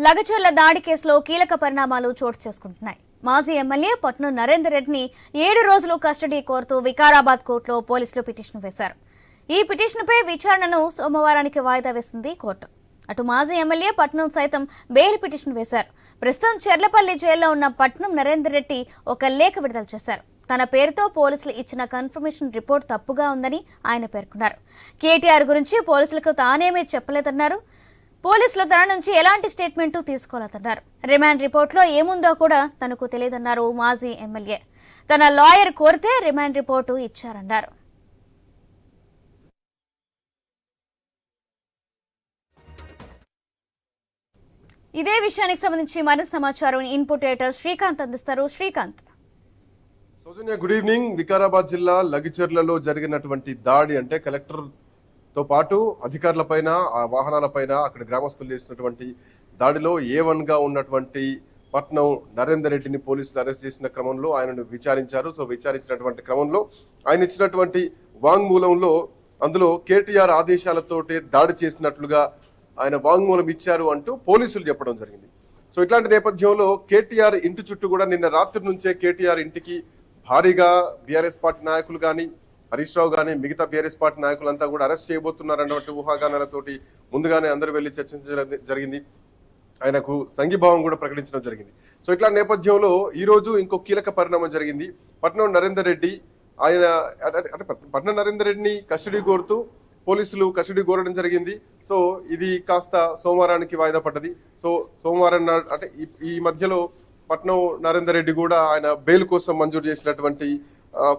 లగచర్ల దాడి కేసులో కీలక పరిణామాలు చోటు చేసుకుంటున్నాయి. మాజీ ఎమ్మెల్యే పట్నం నరేందర్ రెడ్డిని 7 రోజులు కస్టడీ కోరుతూ వికారాబాద్ కోర్టులో పోలీసులు పిటిషన్ వేశారు. ఈ పిటిషన్పై విచారణను సోమవారానికి వాయిదా వేసింది కోర్టు. అటు మాజీ ఎమ్మెల్యే పట్నం సైతం బెయిల్ పిటిషన్ వేశారు. ప్రస్తుతం చెర్లపల్లి జైల్లో ఉన్న పట్నం నరేందర్ రెడ్డి ఒక లేఖ విడుదల చేశారు. తన పేరుతో పోలీసులు ఇచ్చిన కన్ఫర్మేషన్ రిపోర్ట్ తప్పుగా ఉందని ఆయన పేర్కొన్నారు. కేటీఆర్ గురించి పోలీసులకు తానేమీ చెప్పలేదన్నారు. పోలీసులు తన నుంచి ఎలాంటి స్టేట్మెంట్ తీసుకోలేదన్నారు. రిమాండ్ రిపోర్ట్లో ఏముందో కూడా తనకు తెలియదన్నారు మాజీ ఎమ్మెల్యే. తన లాయర్ కోరితే రిమాండ్ రిపోర్టు ఇచ్చారన్నారు. ఇదే విషయానికి సంబంధించి మరింత సమాచారం ఇన్పుట్ ఎడిటర్ శ్రీకాంత్ అందిస్తారు. శ్రీకాంత్. సౌజన్య, గుడ్ ఈవినింగ్. వికారాబాద్ జిల్లా లగిచెర్లలో జరిగినటువంటి దాడి అంటే కలెక్టర్ తో పాటు అధికారులపైన, ఆ వాహనాలపైన, అక్కడ గ్రామస్తులు చేసినటువంటి దాడిలో A1 గా ఉన్నటువంటి పట్నం నరేందర్ రెడ్డిని పోలీసులు అరెస్ట్ చేసిన క్రమంలో ఆయనను విచారించారు. సో విచారించినటువంటి క్రమంలో ఆయన ఇచ్చినటువంటి వాంగ్మూలంలో అందులో కేటీఆర్ ఆదేశాలతోటే దాడి చేసినట్లుగా ఆయన వాంగ్మూలం ఇచ్చారు అంటూ పోలీసులు చెప్పడం జరిగింది. సో ఇట్లాంటి నేపథ్యంలో కేటీఆర్ ఇంటి చుట్టూ కూడా నిన్న రాత్రి నుంచే కేటీఆర్ ఇంటికి భారీగా బీఆర్ఎస్ పార్టీ నాయకులు కానీ, హరీష్ రావు కానీ, మిగతా బీఆర్ఎస్ పార్టీ నాయకులంతా కూడా అరెస్ట్ చేయబోతున్నారన్నటువంటి ఊహాగానాలతోటి ముందుగానే అందరూ వెళ్లి చర్చించడం జరిగింది. ఆయనకు సంఘీభావం కూడా ప్రకటించడం జరిగింది. సో ఇట్లా నేపథ్యంలో ఈ రోజు ఇంకో కీలక పరిణామం జరిగింది. పట్నం నరేందర్ రెడ్డి పట్నం నరేందర్ రెడ్డిని కస్టడీ కోరుతూ పోలీసులు కస్టడీ కోరడం జరిగింది. సో ఇది కాస్త సోమవారానికి వాయిదా పడ్డది. సో సోమవారం అంటే ఈ మధ్యలో పట్నం నరేందర్ రెడ్డి కూడా ఆయన బెయిల్ కోసం మంజూరు చేసినటువంటి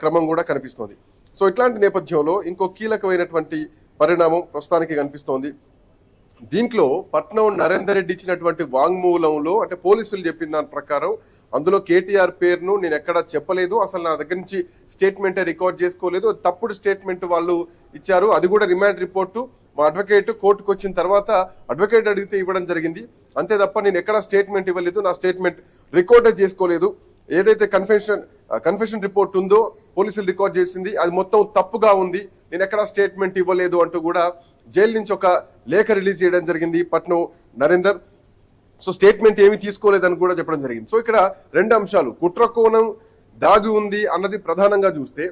క్రమం కూడా కనిపిస్తోంది. సో ఇట్లాంటి నేపథ్యంలో ఇంకో కీలకమైనటువంటి పరిణామం ప్రస్తుతానికి కనిపిస్తోంది. దీంట్లో పట్నం నరేందర్ రెడ్డి ఇచ్చినటువంటి వాంగ్మూలంలో అంటే పోలీసులు చెప్పిన దాని ప్రకారం అందులో కేటీఆర్ పేరును నేను ఎక్కడా చెప్పలేదు, అసలు నా దగ్గర నుంచి స్టేట్మెంటే రికార్డ్ చేసుకోలేదు, తప్పుడు స్టేట్మెంట్ వాళ్ళు ఇచ్చారు. అది కూడా రిమాండ్ రిపోర్టు మా అడ్వకేట్ కోర్టుకు వచ్చిన తర్వాత అడ్వకేట్ అడిగితే ఇవ్వడం జరిగింది. అంతే తప్ప నేను ఎక్కడా స్టేట్మెంట్ ఇవ్వలేదు, నా స్టేట్మెంట్ రికార్డే చేసుకోలేదు. ఏదైతే కన్ఫెషన్ రిపోర్ట్ ఉందో పోలీసులు రికార్డ్ చేసింది అది మొత్తం తప్పుగా ఉంది, నేను ఎక్కడా స్టేట్మెంట్ ఇవ్వలేదు అంటూ కూడా జైలు నుంచి ఒక లేఖ రిలీజ్ చేయడం జరిగింది పట్నం నరేందర్. సో స్టేట్మెంట్ ఏమీ తీసుకోలేదని కూడా చెప్పడం జరిగింది. సో ఇక్కడ 2 అంశాలు, కుట్ర కోణం దాగి ఉంది అన్నది ప్రధానంగా చూస్తే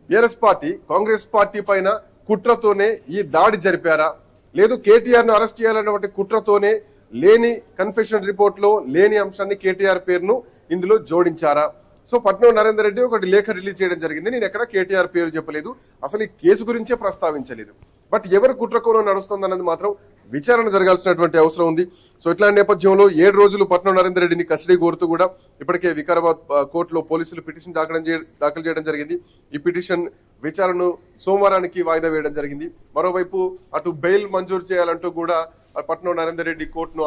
బీఆర్ఎస్ పార్టీ కాంగ్రెస్ పార్టీ పైన కుట్రతోనే ఈ దాడి జరిపారా, లేదు కేటీఆర్ ను అరెస్ట్ చేయాలన్నటువంటి కుట్రతోనే లేని కన్ఫెషన్ రిపోర్ట్ లో లేని అంశాన్ని కేటీఆర్ పేరును ఇందులో జోడించారా? సో పట్నం నరేందర్ రెడ్డి ఒకటి లేఖ రిలీజ్ చేయడం జరిగింది. నేను ఎక్కడ కేటీఆర్ పేరు చెప్పలేదు, అసలు ఈ కేసు గురించే ప్రస్తావించలేదు. బట్ ఎవరు కుట్రకోణం నడుస్తుంది అన్నది మాత్రం విచారణ జరగాల్సినటువంటి అవసరం ఉంది. సో ఇట్లాంటి నేపథ్యంలో 7 రోజులు పట్నం నరేందర్ రెడ్డిని కస్టడీ కోరుతూ కూడా ఇప్పటికే వికారాబాద్ కోర్టులో పోలీసులు పిటిషన్ దాఖలు చేయడం జరిగింది. ఈ పిటిషన్ విచారణను సోమవారానికి వాయిదా వేయడం జరిగింది. మరోవైపు అటు బెయిల్ మంజూరు చేయాలంటూ కూడా పట్నం నరేందర్ రెడ్డి కోర్టును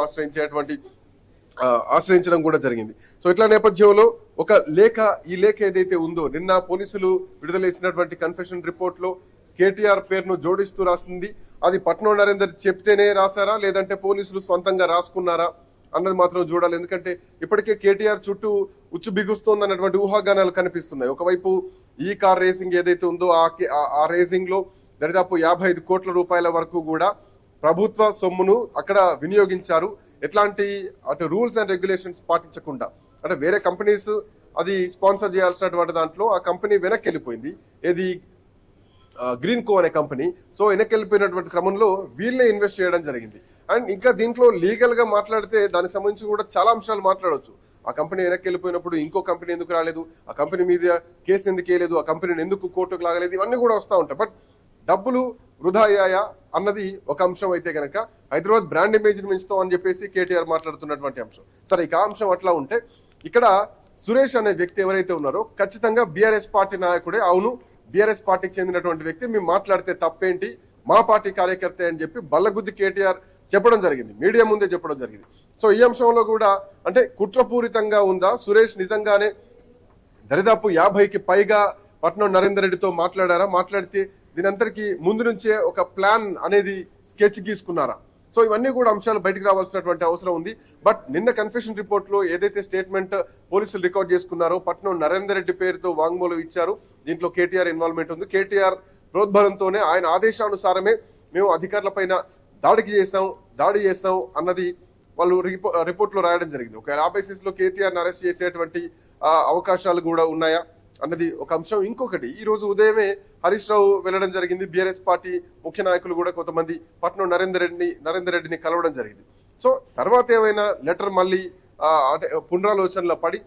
ఆశ్రయించడం కూడా జరిగింది. సో ఇట్లా నేపథ్యంలో ఒక లేఖ, ఈ లేఖ ఏదైతే ఉందో నిన్న పోలీసులు విడుదల చేసినటువంటి కన్ఫెషన్ రిపోర్ట్ లో కేటీఆర్ పేరును జోడిస్తూ రాస్తుంది. అది పట్నం నరేందర్ చెప్తేనే రాశారా, లేదంటే పోలీసులు స్వంతంగా రాసుకున్నారా అన్నది మాత్రం చూడాలి. ఎందుకంటే ఇప్పటికే కేటీఆర్ చుట్టూ ఉచ్చు బిగుస్తోంది అన్నటువంటి ఊహాగానాలు కనిపిస్తున్నాయి. ఒకవైపు ఈ కార్ రేసింగ్ ఏదైతే ఉందో ఆ రేసింగ్ లో దరిదాపు 55 కోట్ల రూపాయల వరకు కూడా ప్రభుత్వ సొమ్మును అక్కడ వినియోగించారు. ఎట్లాంటి అటు రూల్స్ అండ్ రెగ్యులేషన్స్ పాటించకుండా, అంటే వేరే కంపెనీస్ అది స్పాన్సర్ చేయాల్సినటువంటి దాంట్లో ఆ కంపెనీ వెనక్కి వెళ్ళిపోయింది. ఏది గ్రీన్ కో అనే కంపెనీ. సో వెనక్కి వెళ్ళిపోయినటువంటి క్రమంలో వీళ్ళే ఇన్వెస్ట్ చేయడం జరిగింది. అండ్ ఇంకా దీంట్లో లీగల్ గా మాట్లాడితే దానికి సంబంధించి కూడా చాలా అంశాలు మాట్లాడవచ్చు. ఆ కంపెనీ వెనక్కి వెళ్ళిపోయినప్పుడు ఇంకో కంపెనీ ఎందుకు రాలేదు, ఆ కంపెనీ మీద కేసు ఎందుకు వేయలేదు, ఆ కంపెనీని ఎందుకు కోర్టుకు లాగలేదు, ఇవన్నీ కూడా వస్తూ ఉంటాయి. బట్ డబ్బులు వృధా అయ్యాయా అన్నది ఒక అంశం అయితే కనుక హైదరాబాద్ బ్రాండ్ ఇమేజ్ ని పెంచుతాం అని చెప్పేసి కేటీఆర్ మాట్లాడుతున్నటువంటి అంశం. సరే, ఇక అంశం అట్లా ఉంటే ఇక్కడ సురేష్ అనే వ్యక్తి ఎవరైతే ఉన్నారో ఖచ్చితంగా బీఆర్ఎస్ పార్టీ నాయకుడే. అవును, బీఆర్ఎస్ పార్టీకి చెందినటువంటి వ్యక్తి, మేము మాట్లాడితే తప్పేంటి, మా పార్టీ కార్యకర్త అని చెప్పి బల్లగుద్ది కేటీఆర్ చెప్పడం జరిగింది, మీడియా ముందే చెప్పడం జరిగింది. సో ఈ అంశంలో కూడా అంటే కుట్రపూరితంగా ఉందా, సురేష్ నిజంగానే దరిదాపు 50కి పైగా పట్నం నరేందర్ రెడ్డితో మాట్లాడారా, మాట్లాడితే దీనంతటికీ ముందు నుంచే ఒక ప్లాన్ అనేది స్కెచ్ గీసుకున్నారా? సో ఇవన్నీ కూడా అంశాలు బయటకు రావాల్సినటువంటి అవసరం ఉంది. బట్ నిన్న కన్ఫెషన్ రిపోర్ట్ లో ఏదైతే స్టేట్మెంట్ పోలీసులు రికార్డ్ చేసుకున్నారో పట్నం నరేందర్ రెడ్డి పేరుతో వాంగ్మూలం ఇచ్చారు. దీంట్లో కేటీఆర్ ఇన్వాల్వ్మెంట్ ఉంది. కేటీఆర్ ప్రోద్బలంతోనే, ఆయన ఆదేశానుసారమే మేము అధికారుల పైన దాడి చేస్తాం అన్నది వాళ్ళు రిపోర్ట్ లో రాయడం జరిగింది. ఒకవేళ ఆ బేసిస్ లో కేటీఆర్ అరెస్ట్ చేసేటువంటి అవకాశాలు కూడా ఉన్నాయా అన్నది ఒక అంశం. ఇంకొకటి, ఈ రోజు ఉదయమే హరీష్ రావు వెళ్ళడం జరిగింది. బీఆర్ఎస్ పార్టీ ముఖ్య నాయకులు కూడా కొంతమంది పట్నం నరేందర్ రెడ్డిని కలవడం జరిగింది. సో తర్వాత ఏమైనా లెటర్ మళ్ళీ అంటే పునరాలోచనలో పడి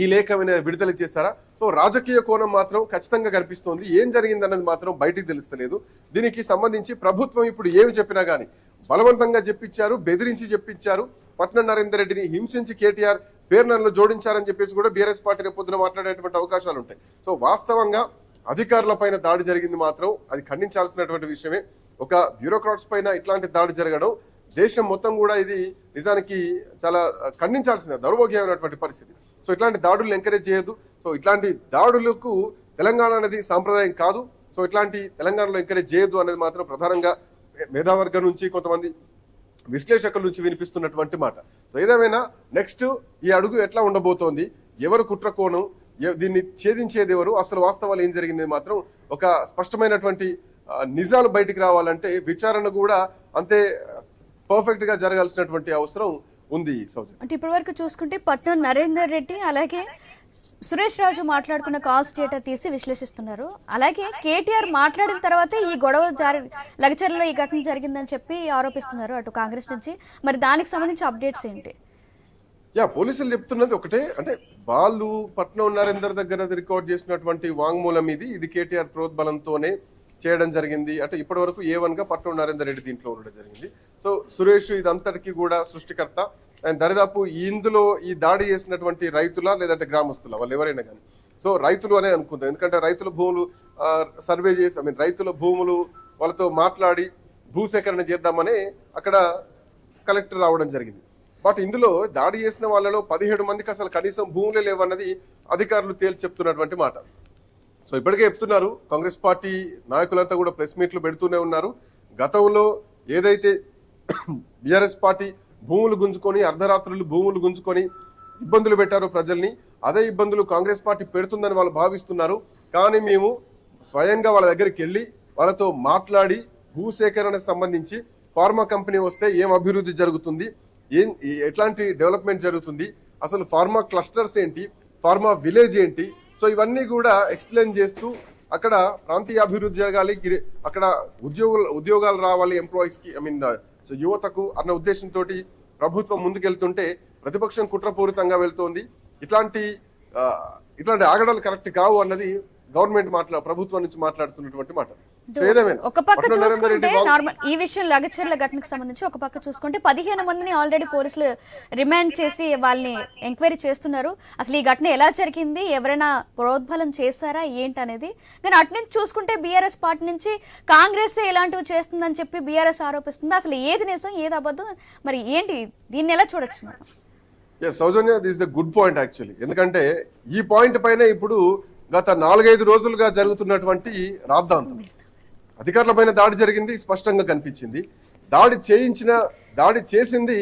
ఈ లేఖ విడుదల చేస్తారా? సో రాజకీయ కోణం మాత్రం ఖచ్చితంగా కనిపిస్తోంది. ఏం జరిగిందన్నది మాత్రం బయటికి తెలుస్తలేదు. దీనికి సంబంధించి ప్రభుత్వం ఇప్పుడు ఏమి చెప్పినా గానీ బలవంతంగా చెప్పించారు, బెదిరించి చెప్పించారు, పట్నం నరేందర్ రెడ్డిని హింసించి కేటీఆర్ పేర్నర్లు జోడించారని చెప్పేసి కూడా బీఆర్ఎస్ పార్టీ రేపు పొద్దున మాట్లాడేటువంటి అవకాశాలు ఉంటాయి. సో వాస్తవంగా అధికారుల పైన దాడి జరిగింది మాత్రం అది ఖండించాల్సినటువంటి విషయమే. ఒక బ్యూరోక్రాట్స్ పైన ఇట్లాంటి దాడి జరగడం దేశం మొత్తం కూడా ఇది నిజానికి చాలా ఖండించాల్సిన దౌర్భాగ్యమైనటువంటి పరిస్థితి. సో ఇట్లాంటి దాడులు ఎంకరేజ్ చేయొద్దు. సో ఇట్లాంటి దాడులకు తెలంగాణ అనేది సాంప్రదాయం కాదు. సో ఇట్లాంటి తెలంగాణలో ఎంకరేజ్ చేయొద్దు అనేది మాత్రం ప్రధానంగా మేధావర్గం నుంచి కొంతమంది విశ్లేషకుల నుంచి వినిపిస్తున్నటువంటి మాట. సో ఏదేమైనా నెక్స్ట్ ఈ అడుగు ఎట్లా ఉండబోతోంది, ఎవరు కుట్ర కోణం, దీన్ని ఛేదించేది ఎవరు, అసలు వాస్తవాలు ఏం జరిగింది మాత్రం ఒక స్పష్టమైనటువంటి నిజాలు బయటికి రావాలంటే విచారణ కూడా అంతే పర్ఫెక్ట్ గా జరగాల్సినటువంటి అవసరం ఉంది. సౌజన్య, అంటే ఇప్పటి వరకు చూసుకుంటే పట్నం నరేందర్ రెడ్డి అలాగే సురేష్ రాజు మాట్లాడుకున్న కాల్స్ డేటా తీసి విశ్లేషిస్తున్నారు. అలాగే కేటీఆర్ మాట్లాడిన తర్వాతే ఈ గొడవ లగచర్లలో ఈ ఘటన జరిగిందని చెప్పి ఆరోపిస్తున్నారు అటు కాంగ్రెస్ నుంచి. మరి దానికి సంబంధించి అప్డేట్స్ ఏంటి? పోలీసులు చెప్తున్నది ఒకటే, అంటే వాళ్ళు పట్నం నరేందర్ దగ్గర రికార్డ్ చేసినటువంటి వాంగ్మూలం ఇది కేటీఆర్ ప్రోద్బలంతోనే చేయడం జరిగింది. అంటే ఇప్పటి వరకు A1 గా పట్నం నరేందర్ రెడ్డి దీంట్లో ఉండడం జరిగింది. సో సురేష్ ఇదంతటికీ కూడా సృష్టికర్త. అండ్ దరిదాపు ఇందులో ఈ దాడి చేసినటువంటి రైతుల లేదంటే గ్రామస్తుల వాళ్ళు ఎవరైనా కానీ, సో రైతులు అనే అనుకుందాం, ఎందుకంటే రైతుల భూములు సర్వే చేసి రైతుల భూములు వాళ్ళతో మాట్లాడి భూసేకరణ చేద్దామని అక్కడ కలెక్టర్ రావడం జరిగింది. బట్ ఇందులో దాడి చేసిన వాళ్ళలో 17 మందికి అసలు కనీసం భూములే లేవన్నది అధికారులు తేల్చి చెప్తున్నటువంటి మాట. సో ఇప్పటికే చెప్తున్నారు, కాంగ్రెస్ పార్టీ నాయకులంతా కూడా ప్రెస్ మీట్లు పెడుతూనే ఉన్నారు. గతంలో ఏదైతే బీఆర్ఎస్ పార్టీ భూములు గుంజుకొని అర్ధరాత్రులు భూములు గుంజుకొని ఇబ్బందులు పెట్టారో ప్రజల్ని, అదే ఇబ్బందులు కాంగ్రెస్ పార్టీ పెడుతుందని వాళ్ళు భావిస్తున్నారు. కానీ మేము స్వయంగా వాళ్ళ దగ్గరికి వెళ్ళి వాళ్ళతో మాట్లాడి భూసేకరణకు సంబంధించి ఫార్మా కంపెనీ వస్తే ఏం అభివృద్ధి జరుగుతుంది, ఎట్లాంటి డెవలప్మెంట్ జరుగుతుంది, అసలు ఫార్మా క్లస్టర్స్ ఏంటి, ఫార్మా విలేజ్ ఏంటి, సో ఇవన్నీ కూడా ఎక్స్ప్లెయిన్ చేస్తూ అక్కడ ప్రాంతీయ అభివృద్ధి జరగాలి, అక్కడ ఉద్యోగాలు రావాలి ఎంప్లాయీస్ కి, యువతకు అన్న ఉద్దేశంతో ప్రభుత్వం ముందుకెళ్తుంటే ప్రతిపక్షం కుట్రపూరితంగా వెళ్తోంది. ఇట్లాంటి ఆగడాలు కరెక్ట్ కావు అన్నది గవర్నమెంట్ ప్రభుత్వం నుంచి మాట్లాడుతున్నటువంటి మాట. ఒక పక్క చూసుకుంటే నార్మల్ ఈ విషయం లగచర్ల ఘటనకు సంబంధించి ఒక పక్క చూసుకుంటే 15 మందిని ఆల్రెడీ పోలీసులు రిమాండ్ చేసి వాళ్ళని ఎంక్వైరీ చేస్తున్నారు. అసలు ఈ ఘటన ఎలా జరిగింది, ఎవరైనా ప్రోద్బలం చేశారా ఏంటి అనేది. కానీ అటు నుంచి చూసుకుంటే బీఆర్ఎస్ పార్టీ నుంచి కాంగ్రెస్ ఇలాంటివి చేస్తుందని చెప్పి బీఆర్ఎస్ ఆరోపిస్తుంది. అసలు ఏది నిజం ఏది అబద్ధం, మరి ఏంటి దీన్ని ఎలా చూడొచ్చు మనం? Soujanya, this the good point actually. ఎందుకంటే ఈ పాయింట్ పైన ఇప్పుడు గత 4-5 రోజులుగా జరుగుతున్నటువంటి రాద్ధాంతం, అధికారుల పైన దాడి జరిగింది స్పష్టంగా కనిపించింది. దాడి చేసింది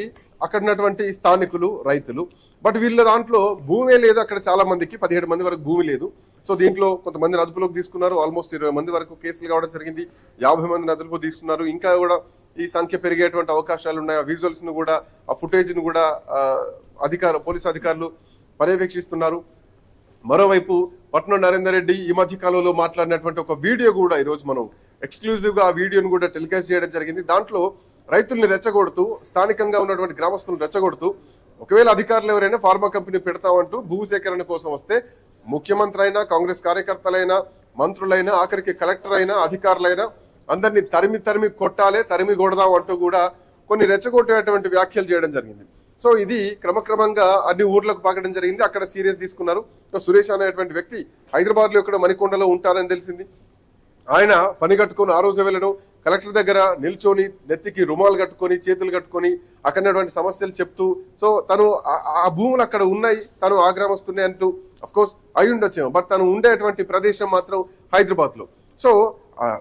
అక్కడ ఉన్నటువంటి స్థానికులు, రైతులు. బట్ వీళ్ళ దాంట్లో భూమే లేదు. అక్కడ చాలా మందికి 17 మంది వరకు భూమి లేదు. సో దీంట్లో కొంతమందిని అదుపులోకి తీసుకున్నారు. ఆల్మోస్ట్ 20 మంది వరకు కేసులు కావడం జరిగింది. 50 మందిని అదుపులో తీసుకున్నారు. ఇంకా కూడా ఈ సంఖ్య పెరిగేటువంటి అవకాశాలు ఉన్నాయి. ఆ విజువల్స్ ను కూడా, ఆ ఫుటేజ్ ను కూడా పోలీసు అధికారులు పర్యవేక్షిస్తున్నారు. మరోవైపు పట్నం నరేందర్ రెడ్డి ఈ మధ్య కాలంలో మాట్లాడినటువంటి ఒక వీడియో కూడా ఈరోజు మనం ఎక్స్క్లూజివ్ గా ఆ వీడియోను కూడా టెలికాస్ట్ చేయడం జరిగింది. దాంట్లో రైతుల్ని రెచ్చగొడుతూ, స్థానికంగా ఉన్నటువంటి గ్రామస్తులను రెచ్చగొడుతూ, ఒకవేళ అధికారులు ఎవరైనా ఫార్మా కంపెనీ పెడతామంటూ భూసేకరణ కోసం వస్తే ముఖ్యమంత్రి అయినా, కాంగ్రెస్ కార్యకర్తలైనా, మంత్రులైనా, ఆఖరికి కలెక్టర్ అయినా, అధికారులైనా అందరినీ తరిమి కొట్టాలి, తరిమి కొడదాం అంటూ కూడా కొన్ని రెచ్చగొట్టేటువంటి వ్యాఖ్యలు చేయడం జరిగింది. సో ఇది క్రమక్రమంగా అన్ని ఊర్లకు పాకడం జరిగింది. అక్కడ సీరియస్ తీసుకున్నారు. సురేష్ అనేటువంటి వ్యక్తి హైదరాబాద్ లో ఇక్కడ మణికొండలో ఉంటారని తెలిసింది. ఆయన పని కట్టుకొని ఆ రోజు వెళ్ళడం, కలెక్టర్ దగ్గర నిల్చొని నెత్తికి రుమాలు కట్టుకొని చేతులు కట్టుకొని అక్కడటువంటి సమస్యలు చెప్తూ, సో తను ఆ భూములు అక్కడ ఉన్నాయి, తను ఆ గ్రామస్తున్నాయి అంటూ అఫ్ కోర్స్ అయి ఉండొచ్చేమో, బట్ తను ఉండేటువంటి ప్రదేశం మాత్రం హైదరాబాద్ లో. సో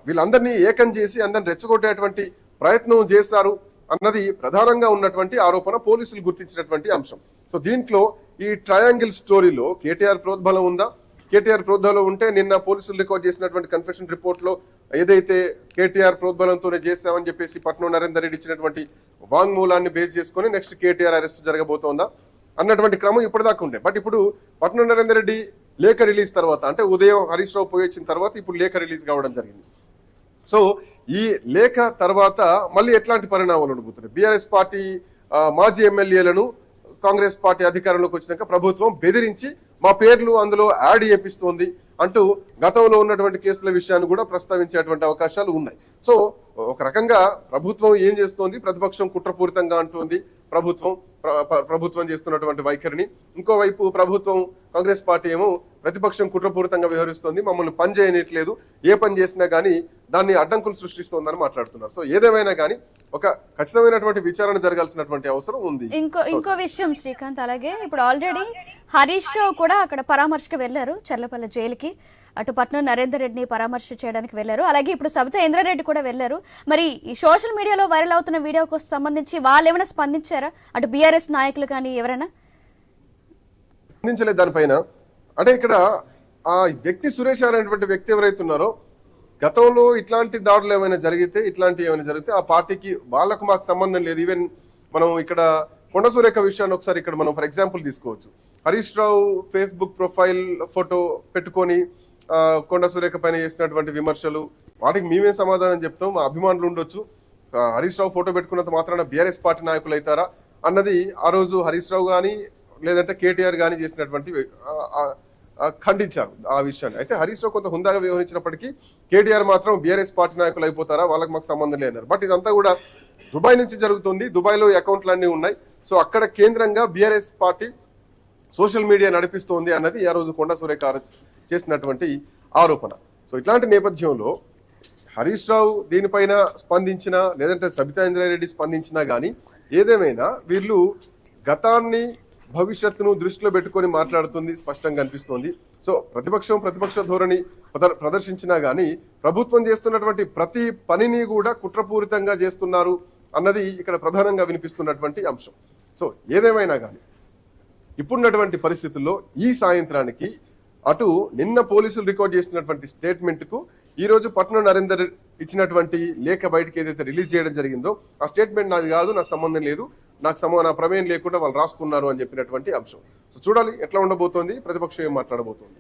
వీళ్ళందరినీ ఏకం చేసి అందరిని రెచ్చగొట్టేటువంటి ప్రయత్నం చేశారు అన్నది ప్రధానంగా ఉన్నటువంటి ఆరోపణ, పోలీసులు గుర్తించినటువంటి అంశం. సో దీంట్లో ఈ ట్రయాంగిల్ స్టోరీలో కేటీఆర్ ప్రోద్బలం ఉందా? కేటీఆర్ ప్రోద్బలం ఉంటే నిన్న పోలీసులు రికార్డ్ చేసినటువంటి కన్ఫెషన్ రిపోర్ట్ లో ఏదైతే కేటీఆర్ ప్రోద్బలంతోనే చేశామని చెప్పేసి పట్నం నరేందర్ రెడ్డి ఇచ్చినటువంటి వాంగ్మూలాన్ని బేస్ చేసుకొని నెక్స్ట్ కేటీఆర్ అరెస్ట్ జరగబోతోందా అన్నటువంటి క్రమం ఇప్పటిదాకా ఉండే. బట్ ఇప్పుడు పట్నం నరేందర్ రెడ్డి లేఖ రిలీజ్ తర్వాత, అంటే ఉదయం హరీష్ రావు పోయి వచ్చిన తర్వాత ఇప్పుడు లేఖ రిలీజ్ కావడం జరిగింది. సో ఈ లేఖ తర్వాత మళ్ళీ ఎట్లాంటి పరిణామాలు ఉండబోతున్నాయి? బీఆర్ఎస్ పార్టీ మాజీ ఎమ్మెల్యేలను కాంగ్రెస్ పార్టీ అధికారంలోకి వచ్చినాక ప్రభుత్వం బెదిరించి మా పేర్లు అందులో యాడ్ చేపిస్తోంది అంటూ గతంలో ఉన్నటువంటి కేసుల విషయాన్ని కూడా ప్రస్తావించేటువంటి అవకాశాలు ఉన్నాయి. సో ఒక రకంగా ప్రభుత్వం ఏం చేస్తోంది, ప్రతిపక్షం కుట్రపూరితంగా అంటోంది ప్రభుత్వం చేస్తున్నటువంటి వైఖరిని. ఇంకోవైపు ప్రభుత్వం కాంగ్రెస్ పార్టీ ఏమో ప్రతిపక్షం కుట్రపూరితంగా వ్యవహరిస్తోంది, మమ్మల్ని పని చేయనట్లేదు, ఏ పని చేసినా కానీ దాన్ని అడ్డంకులు సృష్టిస్తోందని మాట్లాడుతున్నారు. సో ఏదేమైనా కానీ ఒక ఖచ్చితమైనటువంటి విచారణ జరగాల్సినటువంటి అవసరం ఉంది. ఇంకో విషయం శ్రీకాంత్, అలాగే ఇప్పుడు ఆల్రెడీ హరీష్ రావు కూడా అక్కడ పరామర్శకు వెళ్లారు చర్లపల్లి జైలుకి. అటు పట్నం నరేందర్ రెడ్డిని పరామర్శ చేయడానికి వెళ్లారు. అలాగే ఇప్పుడు సబితా ఇంద్రారెడ్డి కూడా వెళ్లారు. మరి ఈ సోషల్ మీడియాలో వైరల్ అవుతున్న వీడియోకు సంబంధించి వాళ్ళు ఏమైనా స్పందించారా, అటు బీఆర్ఎస్ నాయకులు కానీ ఎవరైనా? స్పందించలేదు దానిపైన. అంటే ఇక్కడ ఆ వ్యక్తి సురేష్ అనేటువంటి వ్యక్తి ఎవరైతే ఉన్నారో, గతంలో ఇట్లాంటి దాడులు ఏమైనా జరిగితే ఆ పార్టీకి వాళ్ళకు మాకు సంబంధం లేదు. ఈవెన్ మనం ఇక్కడ కొండ సురేఖ విషయాన్ని ఒకసారి ఇక్కడ మనం ఫర్ ఎగ్జాంపుల్ తీసుకోవచ్చు. Harish Rao Facebook profile photo పెట్టుకొని కొండ సురేఖ పైన చేసినటువంటి విమర్శలు, వాటికి మేమేం సమాధానం చెప్తాం? మా అభిమానులు ఉండొచ్చు, హరీష్ రావు ఫోటో పెట్టుకున్నంత మాత్రాన బీఆర్ఎస్ పార్టీ నాయకులు అవుతారా అన్నది ఆ రోజు హరీష్ రావు కానీ లేదంటే కేటీఆర్ కానీ చేసినటువంటి ఖండించారు ఆ విషయాన్ని. అయితే హరీష్ రావు కొంత హుందాగా వ్యవహరించినప్పటికీ కేటీఆర్ మాత్రం బీఆర్ఎస్ పార్టీ నాయకులు అయిపోతారా, వాళ్ళకి మాకు సంబంధం లేదన్నారు. బట్ ఇదంతా కూడా దుబాయ్ నుంచి జరుగుతుంది, దుబాయ్లో అకౌంట్లు అన్నీ ఉన్నాయి. సో అక్కడ కేంద్రంగా బీఆర్ఎస్ పార్టీ సోషల్ మీడియా నడిపిస్తోంది అన్నది ఆ రోజు కొండ సురేఖ చేసినటువంటి ఆరోపణ. సో ఇట్లాంటి నేపథ్యంలో హరీష్ రావు దీనిపైన స్పందించినా లేదంటే సబితా ఇంద్రారెడ్డి స్పందించినా కానీ ఏదేమైనా వీళ్ళు గతాన్ని భవిష్యత్తును దృష్టిలో పెట్టుకొని మాట్లాడుతుంది స్పష్టంగా అనిపిస్తోంది. సో ప్రతిపక్ష ధోరణి ప్రదర్శించినా కానీ ప్రభుత్వం చేస్తున్నటువంటి ప్రతి పనిని కూడా కుట్రపూరితంగా చేస్తున్నారు అన్నది ఇక్కడ ప్రధానంగా వినిపిస్తున్నటువంటి అంశం. సో ఏదేమైనా కానీ ఇప్పుడున్నటువంటి పరిస్థితుల్లో ఈ సాయంత్రానికి అటు నిన్న పోలీసులు రికార్డ్ చేసినటువంటి స్టేట్మెంట్ కు ఈ రోజు పట్నం నరేందర్ ఇచ్చినటువంటి లేఖ బయటకి ఏదైతే రిలీజ్ చేయడం జరిగిందో, ఆ స్టేట్మెంట్ నాది కాదు, నాకు సంబంధం లేదు, నా ప్రమేయం లేకుండా వాళ్ళు రాసుకున్నారు అని చెప్పినటువంటి అంశం. సో చూడాలి ఎట్లా ఉండబోతోంది, ప్రతిపక్షం ఏం మాట్లాడబోతోంది.